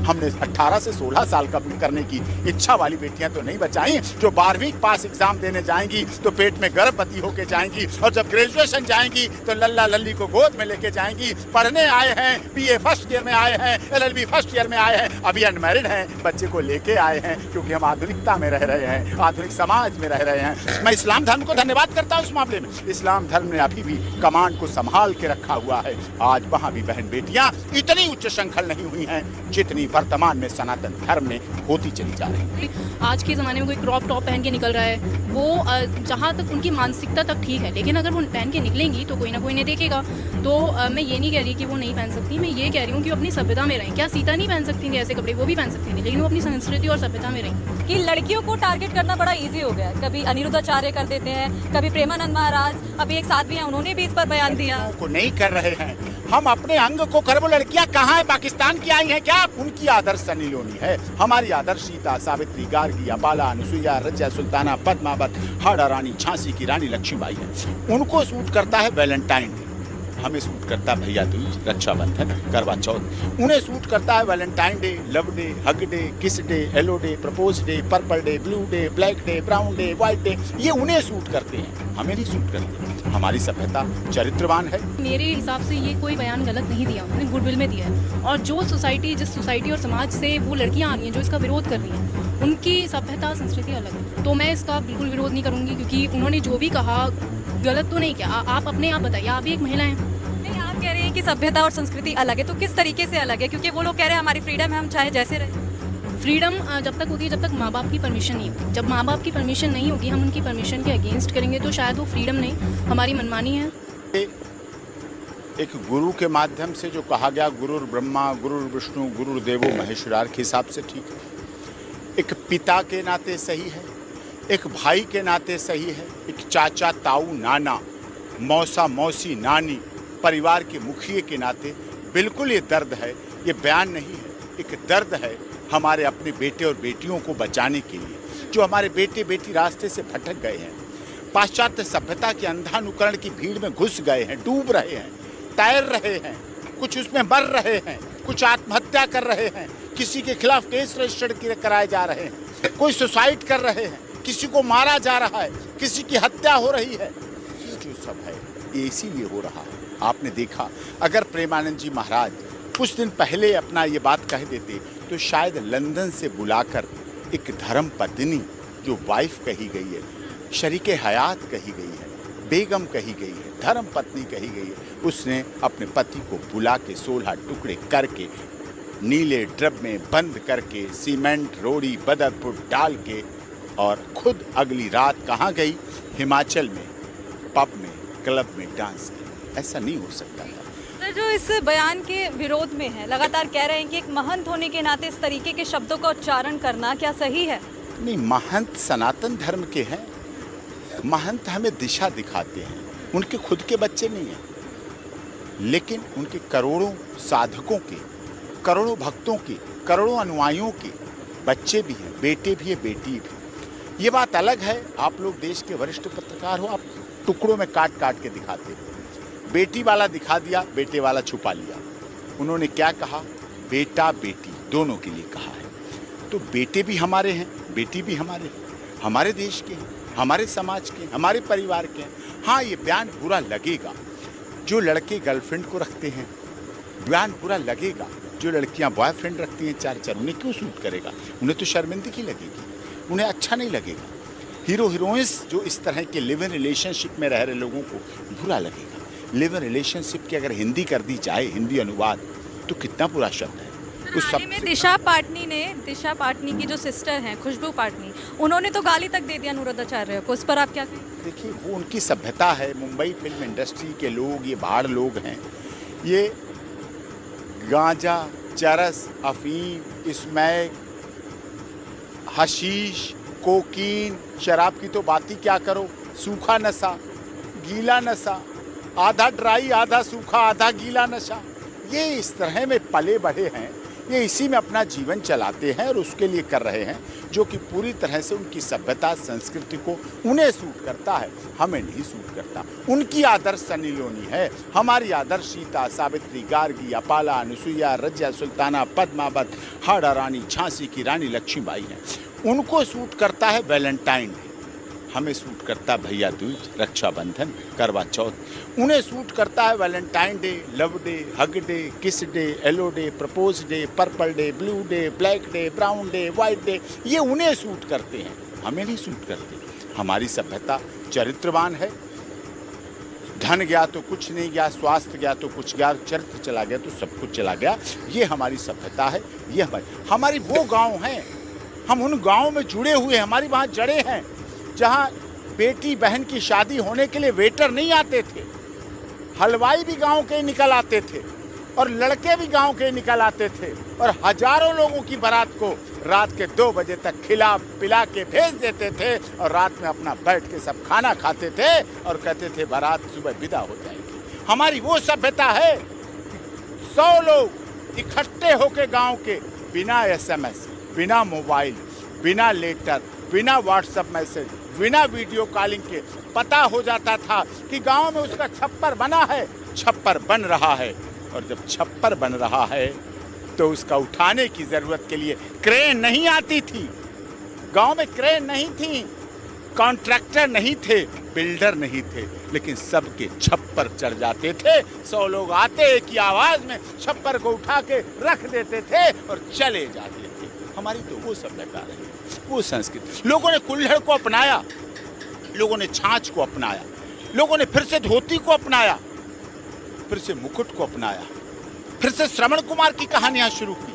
हमने 18 से 16 साल का करने की इच्छा वाली बेटियां तो नहीं बचाई, जो 12वीं पास एग्जाम देने जाएंगी तो पेट में गर्भवती होके जाएंगी, और जब ग्रेजुएशन जाएंगी तो लल्ला लल्ली को गोद में लेके जाएंगी। पढ़ने आए हैं, बीए फर्स्ट ईयर में आए हैं, एलएलबी फर्स्ट ईयर में आए हैं, अभी अनमैरिड हैं, बच्चे को लेके आए हैं, क्योंकि हम आधुनिकता में रह रहे हैं, आधुनिक समाज में रह रहे हैं। मैं इस्लाम धर्म को धन्यवाद करता हूँ इस मामले में। इस्लाम धर्म ने अभी भी कमांड को संभाल के रखा हुआ है। आज वहाँ भी बहन बेटियां इतनी उच्च श्रृंखल नहीं हुई हैं जितनी वर्तमान में सनातन धर्म में होती चली जा रही है। आज के ज़माने में कोई क्रॉप टॉप पहन के निकल रहा है, वो जहाँ तक उनकी मानसिकता तक ठीक है, लेकिन अगर वो पहन के निकलेंगी तो कोई ना कोई नहीं देखेगा। तो मैं ये नहीं कह रही कि वो नहीं पहन सकती, मैं ये कह रही हूँ कि वो अपनी सभ्यता में रहें। क्या सीता नहीं पहन सकती थी ऐसे कपड़े? वो भी पहन सकती थी, लेकिन वो अपनी संस्कृति और सभ्यता में रहीं। कि लड़कियों को टारगेट करना बड़ा इजी हो गया है। कभी अनिरुद्धाचार्य कर देते हैं, कभी प्रेमानंद महाराज, अभी एक साध्वी हैं उन्होंने भी इस पर बयान दिया। को नहीं कर रहे हैं, हम अपने अंग को कर। वो लड़कियां कहाँ है? पाकिस्तान की आई हैं क्या? उनकी आदर्श सनी लियोनी है, हमारी आदर्श सीता, सावित्री, गार्गी, अबाला, अनुसुईया, रजिया सुल्ताना, पद्मावत, हाड़ा रानी, झांसी की रानी लक्ष्मीबाई है। उनको सूट करता है वैलेंटाइन डे, हमें सूट करता है भैया दूज, रक्षाबंधन, करवा चौथ। उन्हें सूट करता है Valentine day, love day, hug day, kiss day, hello day, propose day, purple day, blue day, black day, brown day, white day. ये उन्हें सूट करते हैं, हमें नहीं सूट करते। हमारी सभ्यता चरित्रवान है। मेरे हिसाब से ये कोई बयान गलत नहीं दिया, उन्होंने गुडविल में दिया है। और जो सोसाइटी, जिस सोसाइटी और समाज से वो लड़कियां आ रही हैं जो इसका विरोध कर रही हैं, उनकी सभ्यता संस्कृति अलग है, तो मैं इसका बिल्कुल विरोध नहीं करूँगी, क्योंकि उन्होंने जो भी कहा गलत तो नहीं किया। आप अपने आप बताइए, आप भी एक महिला हैं। नहीं, आप कह रहे हैं कि सभ्यता और संस्कृति अलग है, तो किस तरीके से अलग है? क्योंकि वो लोग कह रहे हैं हमारी फ्रीडम है, हम चाहे जैसे रहे। फ्रीडम जब तक होती है जब तक माँ बाप की परमिशन नहीं होगी। जब माँ बाप की परमिशन नहीं होगी, हम उनकी परमिशन के अगेंस्ट करेंगे, तो शायद वो फ्रीडम नहीं, हमारी मनमानी है। एक गुरु के माध्यम से जो कहा गया, गुरुर ब्रह्मा गुरुर विष्णु गुरुर्देवो महेश्वरार, के हिसाब से ठीक है। एक पिता के नाते सही है, एक भाई के नाते सही है, एक चाचा, ताऊ, नाना, मौसा, मौसी, नानी, परिवार के मुखिए के नाते बिल्कुल ये दर्द है। ये बयान नहीं है, एक दर्द है हमारे अपने बेटे और बेटियों को बचाने के लिए, जो हमारे बेटे बेटी रास्ते से भटक गए हैं, पाश्चात्य सभ्यता के अंधानुकरण की भीड़ में घुस गए हैं, डूब रहे हैं, तैर रहे हैं, कुछ उसमें मर रहे हैं, कुछ आत्महत्या कर रहे हैं, किसी के खिलाफ केस रजिस्टर कराए जा रहे हैं, कोई सुसाइड कर रहे हैं, किसी को मारा जा रहा है, किसी की हत्या हो रही है। ये जो सब है ये इसीलिए हो रहा है। आपने देखा, अगर प्रेमानंद जी महाराज कुछ दिन पहले अपना ये बात कह देते तो शायद लंदन से बुलाकर एक धर्म पत्नी, जो वाइफ कही गई है, शरीके हयात कही गई है, बेगम कही गई है, धर्म पत्नी कही गई है, उसने अपने पति को बुला के 16 टुकड़े करके नीले ड्रम में बंद करके सीमेंट रोड़ी बदरपुर डाल के, और खुद अगली रात कहाँ गई? हिमाचल में पब में, क्लब में डांस की। ऐसा नहीं हो सकता था। सर, जो इस बयान के विरोध में है, लगातार कह रहे हैं कि एक महंत होने के नाते इस तरीके के शब्दों का उच्चारण करना क्या सही है? नहीं, महंत सनातन धर्म के हैं, महंत हमें दिशा दिखाते हैं, उनके खुद के बच्चे नहीं हैं, लेकिन उनके करोड़ों साधकों के, करोड़ों भक्तों के, करोड़ों अनुयायियों के बच्चे भी हैं, बेटे भी हैं, बेटी भी। ये बात अलग है, आप लोग देश के वरिष्ठ पत्रकार हो, आप टुकड़ों में काट काट के दिखाते हो। बेटी वाला दिखा दिया, बेटे वाला छुपा लिया। उन्होंने क्या कहा? बेटा बेटी दोनों के लिए कहा है। तो बेटे भी हमारे हैं, बेटी भी हमारे हैं, हमारे देश के हैं, हमारे समाज के, हमारे परिवार के हैं। हाँ, ये बयान बुरा लगेगा जो लड़के गर्लफ्रेंड को रखते हैं, बयान बुरा लगेगा जो लड़कियां बॉयफ्रेंड रखती हैं, चार उन्हें क्यों सूट करेगा? उन्हें तो शर्मिंदगी लगेगी, उन्हें अच्छा नहीं लगेगा। हीरो हीरोइंस जो इस तरह के लिव इन रिलेशनशिप में रह रहे लोगों को बुरा लगेगा। लिव इन रिलेशनशिप की अगर हिंदी कर दी जाए, हिंदी अनुवाद, तो कितना बुरा शब्द है। उस सब में दिशा पाटनी की जो सिस्टर हैं, खुशबू पाटनी, उन्होंने तो गाली तक दे दिया अनिरुद्धाचार्य को। उस पर आप क्या कहें? देखिए, वो उनकी सभ्यता है। मुंबई फिल्म इंडस्ट्री के लोग, ये बाहर लोग हैं, ये गांजा, चरस, अफीम, स्मैक, हशीश, कोकीन, शराब की तो बात ही क्या करो, सूखा नशा, गीला नशा, आधा ड्राई आधा सूखा आधा गीला नशा, ये इस तरह में पले बढ़े हैं, ये इसी में अपना जीवन चलाते हैं और उसके लिए कर रहे हैं। जो कि पूरी तरह से उनकी सभ्यता संस्कृति को उन्हें सूट करता है, हमें नहीं सूट करता। उनकी आदर्श सनी लियोनी है, हमारी आदर्श सीता, सावित्री, गार्गी, अपाला, अनुसुईया, रजिया सुल्ताना, पद्मावत, हाड़ा रानी, झांसी की रानी लक्ष्मीबाई हैं। उनको सूट करता है वैलेंटाइन डे, हमें सूट करता है भैया दूज, रक्षाबंधन, करवा चौथ। उन्हें सूट करता है Valentine day, love day, hug day, kiss day, yellow day, propose day, purple day, blue day, black day, brown day, white day. ये उन्हें सूट करते हैं, हमें नहीं सूट करते। हमारी सभ्यता चरित्रवान है। धन गया तो कुछ नहीं गया, स्वास्थ्य गया तो कुछ गया, चरित्र चला गया तो सब कुछ चला गया। ये हमारी सभ्यता है, ये हमारी वो गाँव हैं, हम उन गाँव में जुड़े हुए, हमारी वहाँ जड़ें हैं जहाँ बेटी बहन की शादी होने के लिए वेटर नहीं आते थे, हलवाई भी गांव के निकल आते थे और लड़के भी गांव के निकल आते थे और हजारों लोगों की बारात को रात के 2 बजे तक खिला पिला के भेज देते थे और रात में अपना बैठ के सब खाना खाते थे और कहते थे बारात सुबह विदा हो जाएगी। हमारी वो सभ्यता है, 100 लोग इकट्ठे होके गांव के बिना SMS, बिना मोबाइल, बिना लेटर, बिना व्हाट्सएप मैसेज, बिना वीडियो कॉलिंग के पता हो जाता था कि गांव में उसका छप्पर बना है, छप्पर बन रहा है। और जब छप्पर बन रहा है तो उसका उठाने की ज़रूरत के लिए क्रेन नहीं आती थी। गांव में क्रेन नहीं थी, कॉन्ट्रैक्टर नहीं थे, बिल्डर नहीं थे, लेकिन सबके छप्पर चढ़ जाते थे। 100 लोग आते एक ही आवाज़ में छप्पर को उठा के रख देते थे और चले जाते थे। हमारी तो वो सभ्यता रही, वो संस्कृति। लोगों ने कुल्हड़ को अपनाया, लोगों ने छाछ को अपनाया, लोगों ने फिर से धोती को अपनाया, फिर से मुकुट को अपनाया, फिर से श्रवण कुमार की कहानियां शुरू की,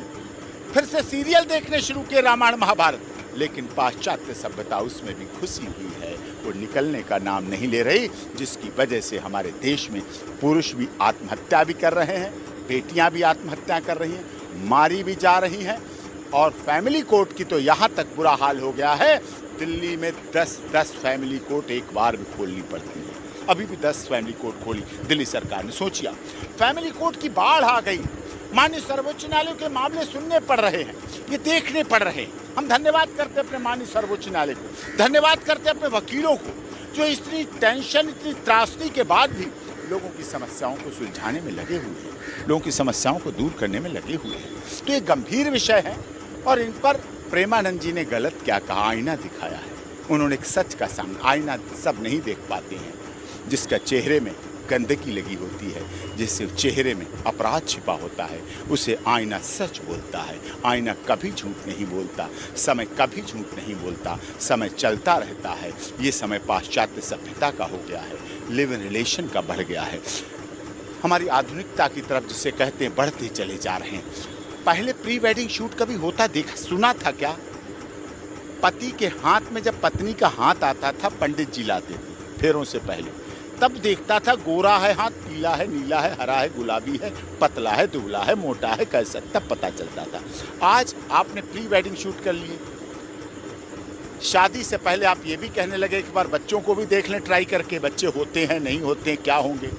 फिर से सीरियल देखने शुरू किए, रामायण महाभारत। लेकिन पाश्चात्य सभ्यता उसमें भी घुसी हुई है, वो निकलने का नाम नहीं ले रही, जिसकी वजह से हमारे देश में पुरुष भी आत्महत्या भी कर रहे हैं, बेटियां भी आत्महत्या कर रही हैं, मारी भी जा रही हैं। और फैमिली कोर्ट की तो यहाँ तक बुरा हाल हो गया है, दिल्ली में 10 फैमिली कोर्ट एक बार भी खोलनी पड़ती है। अभी भी 10 फैमिली कोर्ट खोली दिल्ली सरकार ने। सोचिए, फैमिली कोर्ट की बाढ़ आ गई, माननीय सर्वोच्च न्यायालय के मामले सुनने पड़ रहे हैं, ये देखने पड़ रहे हैं। हम धन्यवाद करते अपने माननीय सर्वोच्च न्यायालय को, धन्यवाद करते अपने वकीलों को, जो इतनी टेंशन, इतनी त्रासदी के बाद भी लोगों की समस्याओं को सुलझाने में लगे हुए हैं, लोगों की समस्याओं को दूर करने में लगे हुए हैं। तो ये गंभीर विषय है और इन पर प्रेमानंद जी ने गलत क्या कहा, आईना दिखाया है। उन्होंने एक सच का सामने, आईना सब नहीं देख पाते हैं, जिसका चेहरे में गंदगी लगी होती है, जिससे चेहरे में अपराध छिपा होता है, उसे आईना सच बोलता है। आईना कभी झूठ नहीं बोलता, समय कभी झूठ नहीं बोलता, समय चलता रहता है। ये समय पाश्चात्य सभ्यता का हो गया है, लिव इन रिलेशन का बढ़ गया है। हमारी आधुनिकता की तरफ जिसे कहते हैं बढ़ते चले जा रहे हैं। पहले प्री वेडिंग शूट कभी होता देखा सुना था क्या? पति के हाथ में जब पत्नी का हाथ आता था, पंडित जी लाते थे फेरों से पहले, तब देखता था गोरा है हाथ, पीला है, नीला है, हरा है, गुलाबी है, पतला है, दुबला है, मोटा है, कैसा, तब पता चलता था। आज आपने प्री वेडिंग शूट कर लिए, शादी से पहले आप ये भी कहने लगे एक बार बच्चों को भी देख लें ट्राई करके, बच्चे होते हैं नहीं होते हैं, क्या होंगे।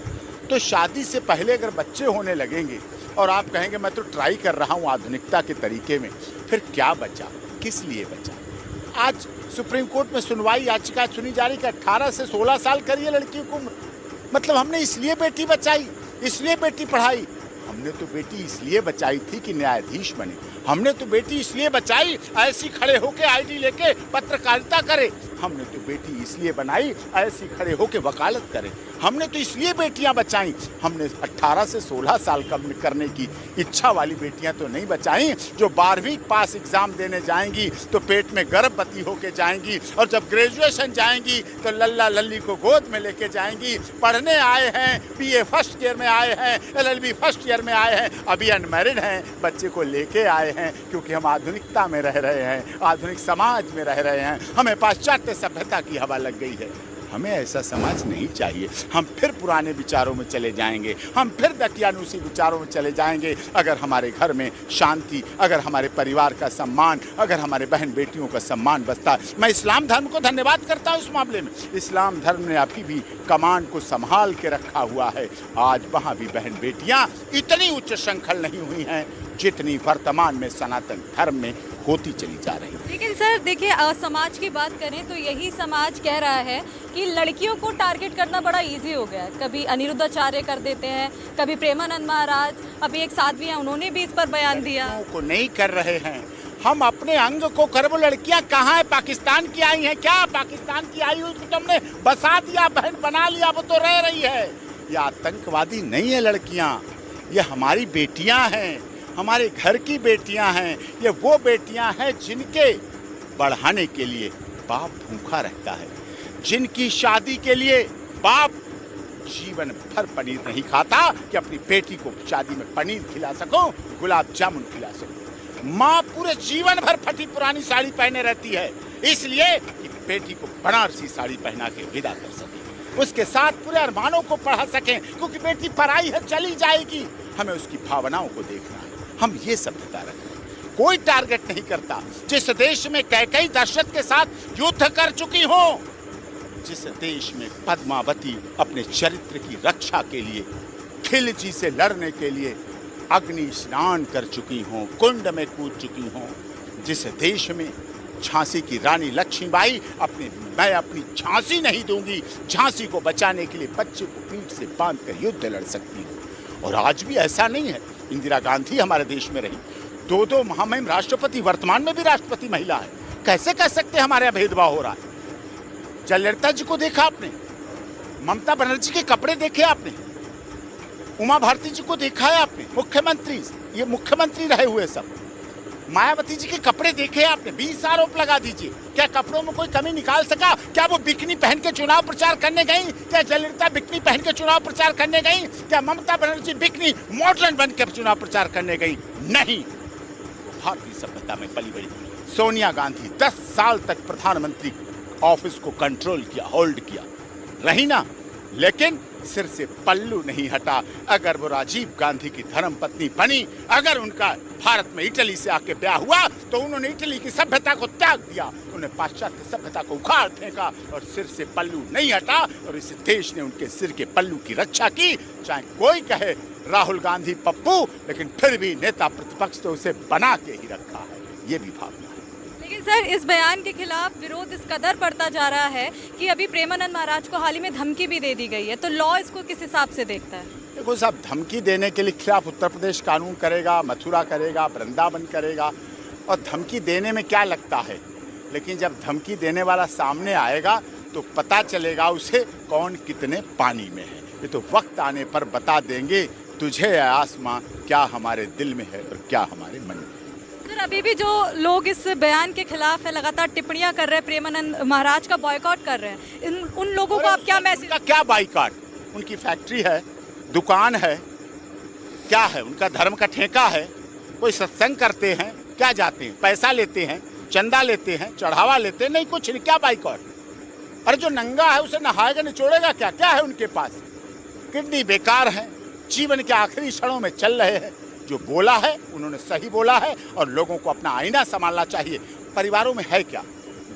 तो शादी से पहले अगर बच्चे होने लगेंगे और आप कहेंगे मैं तो ट्राई कर रहा हूँ आधुनिकता के तरीके में, फिर क्या बचा, किस लिए बचा? आज सुप्रीम कोर्ट में सुनवाई याचिका सुनी जा रही कि 18 से 16 साल करिए लड़कियों को। मतलब हमने इसलिए बेटी बचाई, इसलिए बेटी पढ़ाई। हमने तो बेटी इसलिए बचाई थी कि न्यायाधीश बने, हमने तो बेटी इसलिए बचाई ऐसी खड़े होके आईडी लेके पत्रकारिता करे, हमने तो बेटी इसलिए बनाई ऐसी खड़े होके वकालत करे, हमने तो इसलिए बेटियां बचाई। हमने 18 से 16 साल कम करने की इच्छा वाली बेटियां तो नहीं बचाई, जो 12वीं पास एग्ज़ाम देने जाएंगी तो पेट में गर्भवती होके जाएंगी, और जब ग्रेजुएशन जाएंगी तो लल्ला लल्ली को गोद में लेके जाएंगी। पढ़ने आए हैं, BA फर्स्ट ईयर में आए हैं, LLB फर्स्ट ईयर में आए हैं, अभी अनमैरिड हैं, बच्चे को लेके आए हैं, क्योंकि हम आधुनिकता में रह रहे हैं, आधुनिक समाज में रह रहे हैं, हमें पाश्चात्य सभ्यता की हवा लग गई है। हमें ऐसा समाज नहीं चाहिए। हम फिर पुराने विचारों में चले जाएंगे, हम फिर दकियानूसी विचारों में चले जाएंगे। अगर हमारे घर में शांति, अगर हमारे परिवार का सम्मान, अगर हमारे बहन बेटियों का सम्मान बचता। मैं इस्लाम धर्म को धन्यवाद करता हूँ इस मामले में। इस्लाम धर्म ने अभी भी कमान को संभाल के रखा हुआ है। आज वहाँ भी बहन बेटियाँ इतनी उच्च श्रृंखल नहीं हुई हैं, जितनी वर्तमान में सनातन धर्म में होती चली जा रही है। लेकिन सर देखिए, समाज की बात करें तो यही समाज कह रहा है कि लड़कियों को टारगेट करना बड़ा इजी हो गया है। कभी अनिरुद्धाचार्य कर देते हैं, कभी प्रेमानंद महाराज, अभी एक साध्वी हैं उन्होंने भी इस पर बयान दिया। को नहीं कर रहे हैं, हम अपने अंग को कर। वो लड़कियां कहाँ है? पाकिस्तान की आई हैं क्या? पाकिस्तान की आई हुई तो तुमने बसा दिया, बहन बना लिया, वो तो रह रही है। ये आतंकवादी नहीं है लड़कियां, ये हमारी बेटियां हैं, हमारे घर की बेटियां हैं। ये वो बेटियां हैं जिनके बढ़ाने के लिए बाप भूखा रहता है, जिनकी शादी के लिए बाप जीवन भर पनीर नहीं खाता कि अपनी बेटी को शादी में पनीर खिला सको, गुलाब जामुन खिला सको। माँ पूरे जीवन भर फटी पुरानी साड़ी पहने रहती है, इसलिए कि बेटी को बनारसी साड़ी पहना के विदा कर सके, उसके साथ पूरे अरमानों को पढ़ा सकें, क्योंकि बेटी पराई है, चली जाएगी। हमें उसकी भावनाओं को देखना है, हम ये सभ्यता रखें। कोई टारगेट नहीं करता। जिस देश में कैकेयी दशरथ के साथ युद्ध कर चुकी हो, जिस देश में पद्मावती अपने चरित्र की रक्षा के लिए खिलजी से लड़ने के लिए अग्नि स्नान कर चुकी हों, कुंड में कूद चुकी हों, जिस देश में झांसी की रानी लक्ष्मीबाई मैं अपनी झांसी नहीं दूंगी, झांसी को बचाने के लिए बच्चे को पीठ से बांधकर युद्ध लड़ सकती हूँ। और आज भी ऐसा नहीं है। इंदिरा गांधी हमारे देश में रही, 2 महामहिम राष्ट्रपति, वर्तमान में भी राष्ट्रपति महिला है। कैसे कह सकते हमारे यहाँ भेदभाव हो रहा है? जयललिता जी को देखा आपने, ममता बनर्जी के कपड़े देखे आपने, उमा भारती जी को देखा है आपने, मुख्यमंत्री, ये मुख्यमंत्री रहे हुए सब। मायावती जी के कपड़े देखे आपने, 20 आरोप लगा दीजिए, क्या कपड़ों में कोई कमी निकाल सका? क्या वो बिकनी पहन के चुनाव प्रचार करने गई? क्या जयललिता बिकनी पहन के चुनाव प्रचार करने गई? क्या ममता बनर्जी बिकनी मॉडर्न बन के चुनाव प्रचार करने गई? नहीं, भारतीय सभ्यता में पली बड़ी। सोनिया गांधी 10 साल तक प्रधानमंत्री ऑफिस को कंट्रोल किया, होल्ड किया, रही ना, लेकिन सिर से पल्लू नहीं हटा। अगर वो राजीव गांधी की धर्मपत्नी बनी, अगर उनका भारत में इटली से आके ब्याह हुआ, तो उन्होंने इटली की सभ्यता को त्याग दिया, उन्होंने पाश्चात्य सभ्यता को उखाड़ फेंका और सिर से पल्लू नहीं हटा। और इस देश ने उनके सिर के पल्लू की रक्षा की। चाहे कोई कहे राहुल गांधी पप्पू, लेकिन फिर भी नेता प्रतिपक्ष तो उसे बना के ही रखा है, ये भी भावना। लेकिन सर, इस बयान के खिलाफ विरोध इस कदर बढ़ता जा रहा है कि अभी प्रेमानंद महाराज को हाल ही में धमकी भी दे दी गई है, तो लॉ इसको किस हिसाब से देखता है? देखो साहब, धमकी देने के लिए खिलाफ उत्तर प्रदेश कानून करेगा, मथुरा करेगा, वृंदावन करेगा, और धमकी देने में क्या लगता है। लेकिन जब धमकी देने वाला सामने आएगा तो पता चलेगा उसे कौन कितने पानी में है। ये तो वक्त आने पर बता देंगे, तुझे आसमां क्या हमारे दिल में है और क्या हमारे मन में। सर, अभी भी जो लोग इस बयान के खिलाफ है, लगातार टिप्पणियां कर रहे हैं, प्रेमानंद महाराज का बॉयकॉट कर रहे हैं, उन लोगों को आप क्या मैसेज? क्या बाइकॉट? उनकी फैक्ट्री है, दुकान है, क्या है? उनका धर्म का ठेका है। कोई सत्संग करते हैं, क्या जाते हैं, पैसा लेते हैं, चंदा लेते हैं, चढ़ावा लेते हैं, नहीं कुछ नहीं, क्या बाइकॉट? अरे जो नंगा है उसे नहाएगा निचोड़ेगा क्या? क्या है उनके पास? किडनी बेकार है, जीवन के आखिरी क्षणों में चल रहे हैं। जो बोला है उन्होंने सही बोला है, और लोगों को अपना आईना संभालना चाहिए। परिवारों में है क्या?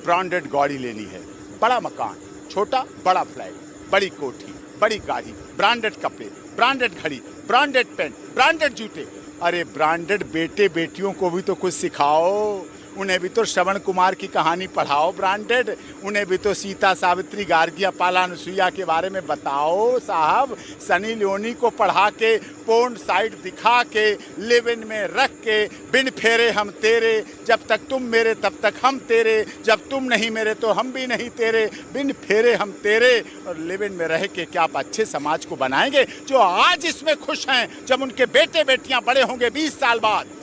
ब्रांडेड गाड़ी लेनी है, बड़ा मकान, छोटा बड़ा फ्लैट, बड़ी कोठी, बड़ी गाड़ी, ब्रांडेड कपड़े, ब्रांडेड घड़ी, ब्रांडेड पेन, ब्रांडेड जूते। अरे ब्रांडेड बेटे बेटियों को भी तो कुछ सिखाओ, उन्हें भी तो श्रवण कुमार की कहानी पढ़ाओ ब्रांडेड, उन्हें भी तो सीता सावित्री गार्गिया पाला अनुसुईया के बारे में बताओ साहब। सनी लियोनी को पढ़ा के, पोर्न साइट दिखा के, लिव इन में रख के, बिन फेरे हम तेरे, जब तक तुम मेरे तब तक हम तेरे, जब तुम नहीं मेरे तो हम भी नहीं तेरे, बिन फेरे हम तेरे। और लिव इन में रह के क्या आप अच्छे समाज को बनाएंगे? जो आज इसमें खुश हैं, जब उनके बेटे बेटियां बड़े होंगे 20 साल बाद,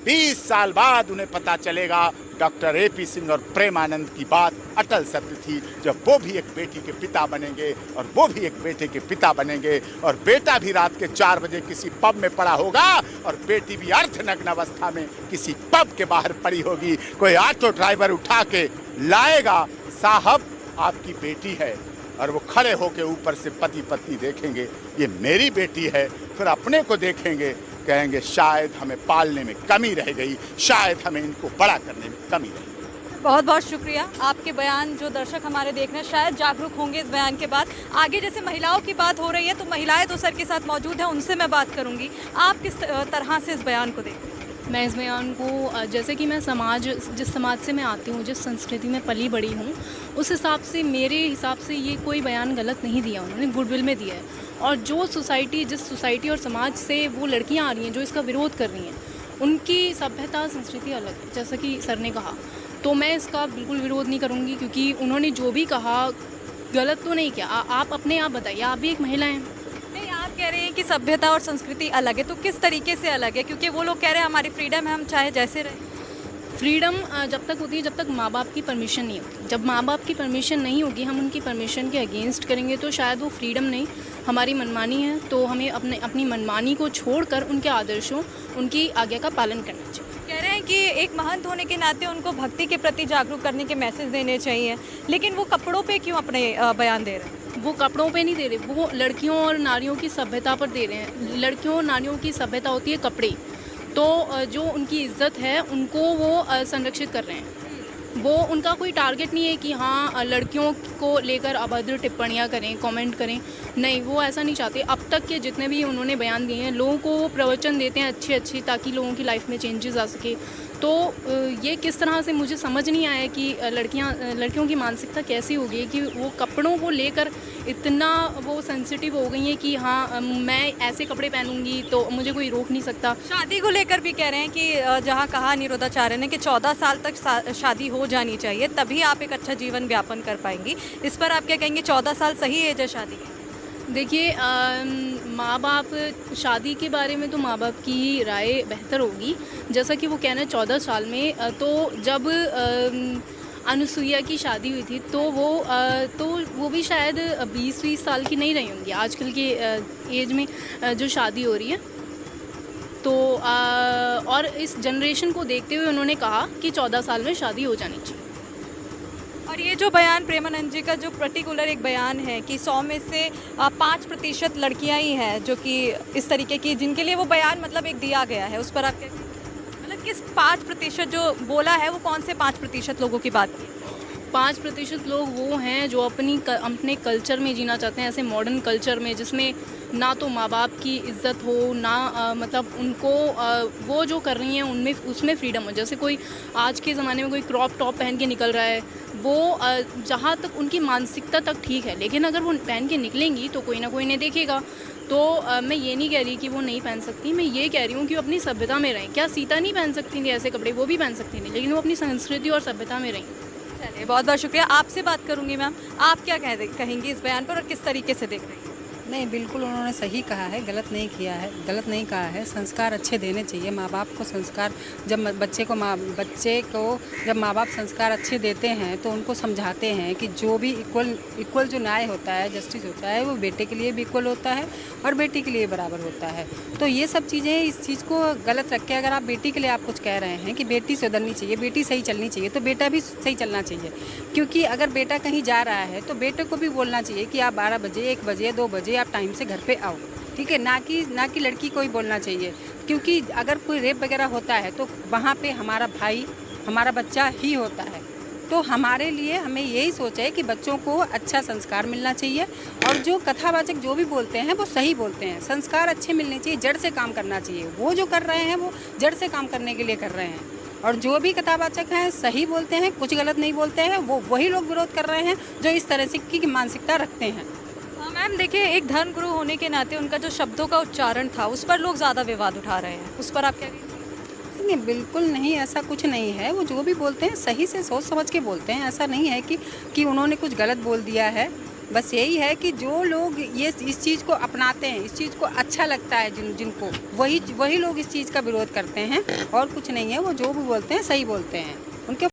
20 साल बाद उन्हें पता चलेगा डॉक्टर AP सिंह और प्रेमानंद की बात अटल सत्य थी। जब वो भी एक बेटी के पिता बनेंगे और वो भी एक बेटे के पिता बनेंगे, और बेटा भी रात के 4 बजे किसी पब में पड़ा होगा, और बेटी भी अर्धनग्न अवस्था में किसी पब के बाहर पड़ी होगी। कोई ऑटो ड्राइवर उठा के लाएगा, साहब आपकी बेटी है, और वो खड़े होके ऊपर से पति पत्नी देखेंगे, ये मेरी बेटी है, फिर अपने को देखेंगे, कहेंगे शायद हमें पालने में कमी रह गई, शायद हमें इनको बड़ा करने में कमी रह गई। बहुत बहुत शुक्रिया। आपके बयान जो दर्शक हमारे देख रहे हैं शायद जागरूक होंगे इस बयान के बाद। आगे जैसे महिलाओं की बात हो रही है तो महिलाएं तो सर के साथ मौजूद हैं, उनसे मैं बात करूंगी। आप किस तरह से इस बयान को देखते हैं? मैं इस बयान को जैसे कि मैं जिस समाज से मैं आती हूँ, जिस संस्कृति में पली बड़ी हूँ, उस हिसाब से मेरे हिसाब से ये कोई बयान गलत नहीं दिया उन्होंने, गुडविल में दिया है। और जो जिस सोसाइटी और समाज से वो लड़कियाँ आ रही हैं जो इसका विरोध कर रही हैं, उनकी सभ्यता संस्कृति अलग है, जैसा कि सर ने कहा। तो मैं इसका बिल्कुल विरोध नहीं करूँगी, क्योंकि उन्होंने जो भी कहा गलत तो नहीं किया। आप अपने आप बताइए, आप भी एक महिला हैं। नहीं, आप कह रहे हैं कि सभ्यता और संस्कृति अलग है, तो किस तरीके से अलग है? क्योंकि वो लोग कह रहे हैं हमारी फ्रीडम है, हम चाहे जैसे रहें। फ्रीडम जब तक होती है जब तक माँ बाप की परमिशन नहीं होती। जब माँ बाप की परमिशन नहीं होगी, हम उनकी परमिशन के अगेंस्ट करेंगे तो शायद वो फ्रीडम नहीं, हमारी मनमानी है। तो हमें अपनी मनमानी को छोड़कर उनके आदर्शों, उनकी आज्ञा का पालन करना चाहिए। कह रहे हैं कि एक महंत होने के नाते उनको भक्ति के प्रति जागरूक करने के मैसेज देने चाहिए, लेकिन वो कपड़ों पे क्यों अपने बयान दे रहे हैं? वो कपड़ों पे नहीं दे रहे, वो लड़कियों और नारियों की सभ्यता पर दे रहे हैं। लड़कियों और नारियों की सभ्यता होती है कपड़े, तो जो उनकी इज्जत है उनको वो संरक्षित कर रहे हैं। वो उनका कोई टारगेट नहीं है कि हाँ लड़कियों को लेकर अभद्र टिप्पणियाँ करें, कमेंट करें। नहीं, वो ऐसा नहीं चाहते। अब तक के जितने भी उन्होंने बयान दिए हैं, लोगों को वो प्रवचन देते हैं अच्छे ताकि लोगों की लाइफ में चेंजेस आ सके। तो ये किस तरह से मुझे समझ नहीं आया कि लड़कियों की मानसिकता कैसी हो गई कि वो कपड़ों को लेकर इतना वो सेंसिटिव हो गई हैं कि हाँ मैं ऐसे कपड़े पहनूंगी तो मुझे कोई रोक नहीं सकता। शादी को लेकर भी कह रहे हैं कि जहां कहा अनिरुद्धाचार्य ने कि 14 साल तक शादी हो जानी चाहिए, तभी आप एक अच्छा जीवन व्यापन कर पाएंगी। इस पर आप क्या कहेंगे? 14 साल सही एज है शादी की? देखिए, माँ बाप शादी के बारे में तो माँ बाप की ही राय बेहतर होगी। जैसा कि वो कहना है 14 साल में, तो जब अनुसुईया की शादी हुई थी तो वो भी शायद 20 साल की नहीं रही होंगी आजकल के एज में जो शादी हो रही है। तो और इस जनरेशन को देखते हुए उन्होंने कहा कि 14 साल में शादी हो जानी चाहिए। और ये जो बयान प्रेमानंद जी का जो पर्टिकुलर एक बयान है कि 100 में से 5% लड़कियां ही हैं जो कि इस तरीके की, जिनके लिए वो बयान मतलब एक दिया गया है, उस पर आप क्या, मतलब किस 5% जो बोला है वो कौन से 5% लोगों की बात की? 5% लोग वो हैं जो अपने कल्चर में जीना चाहते हैं, ऐसे मॉडर्न कल्चर में जिसमें ना तो माँ बाप की इज्जत हो, ना मतलब उनको वो जो कर रही हैं उसमें फ्रीडम हो। जैसे कोई आज के ज़माने में कोई क्रॉप टॉप पहन के निकल रहा है, वो जहाँ तक उनकी मानसिकता तक ठीक है, लेकिन अगर वो पहन के निकलेंगी तो कोई ना कोई इन्हें देखेगा। तो मैं ये नहीं कह रही कि वो नहीं पहन सकती, मैं ये कह रही हूँ कि वो अपनी सभ्यता में रहें। क्या सीता नहीं पहन सकती थी ऐसे कपड़े? वो भी पहन सकती थी, लेकिन वो अपनी संस्कृति और सभ्यता में रहीं। चलिए, बहुत बहुत शुक्रिया। आपसे बात करूंगी मैम, आप क्या कहेंगी इस बयान पर और किस तरीके से देख रही हैं? नहीं, बिल्कुल उन्होंने सही कहा है, गलत नहीं कहा है। संस्कार अच्छे देने चाहिए माँ बाप को। संस्कार जब बच्चे को जब माँ बाप संस्कार अच्छे देते हैं तो उनको समझाते हैं कि जो भी इक्वल जो न्याय होता है, जस्टिस होता है, वो बेटे के लिए भी इक्वल होता है और बेटी के लिए बराबर होता है। तो ये सब चीज़ें, इस चीज़ को गलत रख के अगर आप बेटी के लिए आप कुछ कह रहे हैं कि बेटी सुधरनी चाहिए, बेटी सही चलनी चाहिए, तो बेटा भी सही चलना चाहिए। क्योंकि अगर बेटा कहीं जा रहा है तो बेटे को भी बोलना चाहिए कि आप 12 बजे, 1 बजे, 2 बजे आप टाइम से घर पे आओ, ठीक है। ना कि लड़की को ही बोलना चाहिए, क्योंकि अगर कोई रेप वगैरह होता है तो वहाँ पे हमारा भाई, हमारा बच्चा ही होता है। तो हमारे लिए हमें यही सोच है कि बच्चों को अच्छा संस्कार मिलना चाहिए और जो कथावाचक जो भी बोलते हैं वो सही बोलते हैं। संस्कार अच्छे मिलने चाहिए, जड़ से काम करना चाहिए। वो जो कर रहे हैं वो जड़ से काम करने के लिए कर रहे हैं, और जो भी कथावाचक हैं सही बोलते हैं, कुछ गलत नहीं बोलते हैं। वो वही लोग विरोध कर रहे हैं जो इस तरह से की मानसिकता रखते हैं। मैम देखिए, एक धर्म गुरु होने के नाते उनका जो शब्दों का उच्चारण था उस पर लोग ज़्यादा विवाद उठा रहे हैं, उस पर आप क्या कहेंगे? नहीं, बिल्कुल नहीं, ऐसा कुछ नहीं है। वो जो भी बोलते हैं सही से सोच समझ के बोलते हैं। ऐसा नहीं है कि उन्होंने कुछ गलत बोल दिया है। बस यही है कि जो लोग इस चीज़ को अपनाते हैं, इस चीज़ को अच्छा लगता है जिनको, वही लोग इस चीज़ का विरोध करते हैं और कुछ नहीं है। वो जो भी बोलते हैं सही बोलते हैं। उनके